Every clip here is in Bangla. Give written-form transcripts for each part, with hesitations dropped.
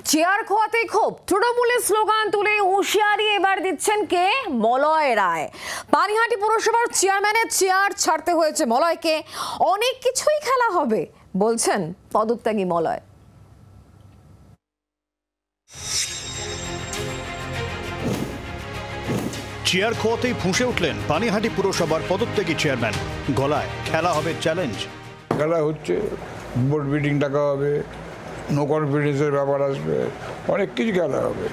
চেয়ার খোয়াতেই ক্ষোভ, তৃণমূলের স্লোগান তুলে হুঁশিয়ারি এবার দিচ্ছেন কে? মলয় রায়। পানিহাটি পুরসভার চেয়ারম্যানের চেয়ার ছাড়তে হয়েছে মলয়কে। অনেক কিছুই খেলা হবে বলছেন পদত্যাগী মলয়। চেয়ার খোয়াতেই ফুঁসে উঠলেন পানিহাটি পুরসভার পদত্যাগী চেয়ারম্যান। গলায় খেলা হবে চ্যালেঞ্জ। খেলা হচ্ছে, বোর্ড মিটিং ডাকা হবে, নো কনফিডেন্সের ব্যাপার আসবে, অনেক কিছু খেলা হবে।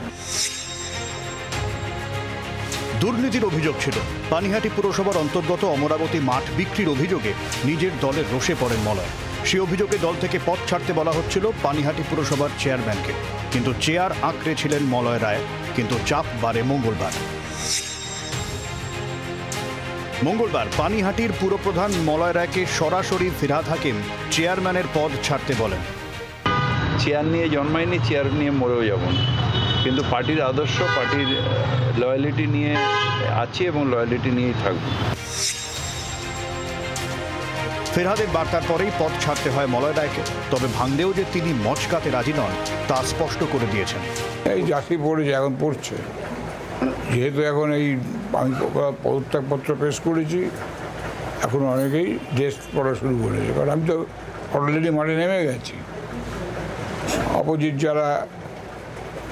দুর্নীতির অভিযোগ ছিল। পানিহাটি পুরসভার অন্তর্গত অমরাবতী মাঠ বিক্রির অভিযোগে নিজের দলের রোষে পড়েন মলয়। সেই অভিযোগে দল থেকে পদ ছাড়তে বলা হচ্ছিল পানিহাটি পুরসভার চেয়ারম্যানকে, কিন্তু চেয়ার আঁকড়ে ছিলেন মলয় রায়। কিন্তু চাপ বাড়ে মঙ্গলবার পানিহাটির পুরপ্রধান মলয় রায়কে সরাসরি ফিরহাদ হাকিম চেয়ারম্যানের পদ ছাড়তে বলেন। চেয়ার নিয়ে জন্মায়নি, চেয়ার নিয়ে মরেও যাব না, কিন্তু পার্টির আদর্শ, পার্টির লয়ালিটি নিয়ে আছি এবং লয়ালিটি নিয়েই থাকব। ফিরহাদের বার্তার পরেই পদ ছাড়তে হয় মলয় রায়কে। তবে ভাঙলেও যে তিনি মচকাতে রাজি নন তা স্পষ্ট করে দিয়েছেন। এই চাকরি পড়েছে, এখন পড়ছে, যেহেতু এখন এই আমি পদত্যাগপত্র পেশ করেছি, এখন অনেকেই ড্রেস পড়া শুরু করেছে, কারণ আমি তো অলরেডি মাঠে নেমে গেছি। অপোজিট যারা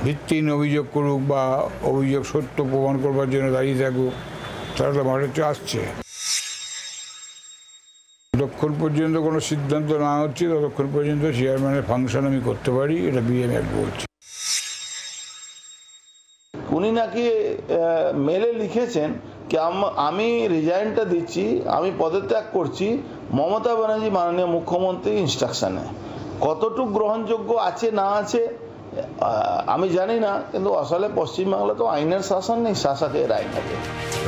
ভিত্তিহীন অভিযোগ করুক বা অভিযোগ সত্য প্রমাণ করবার জন্য দাঁড়িয়ে থাকুক, তারা তো মাঠে আসছে। যতক্ষণ পর্যন্ত কোনো সিদ্ধান্ত না হচ্ছে ততক্ষণ পর্যন্ত চেয়ারম্যানের ফাংশন আমি করতে পারি, এটা বিএমএ বলছি। উনি নাকি মেলে লিখেছেন কি আমি রিজাইনটা দিচ্ছি, আমি পদত্যাগ করছি মমতা ব্যানার্জি মাননীয় মুখ্যমন্ত্রী ইনস্ট্রাকশনে। কতটুকু গ্রহণযোগ্য আছে না আছে আমি জানি না, কিন্তু আসলে পশ্চিমবাংলা তো আইনের শাসন নেই, শাসকের আইন থাকে।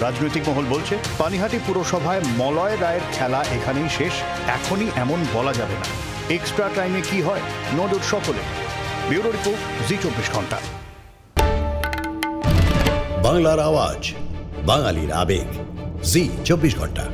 রাজনৈতিক মহল বলছে পানিহাটি পুরসভায় মলয় রায়ের খেলা এখানেই শেষ। এখনই এমন বলা যাবে না। এক্সট্রা টাইমে কি হয় নজর সকলে। ব্যুরো রিপোর্ট, জি24 ঘন্টা। বাংলার আওয়াজ, বাঙালির আবেগ, জি24 ঘন্টা।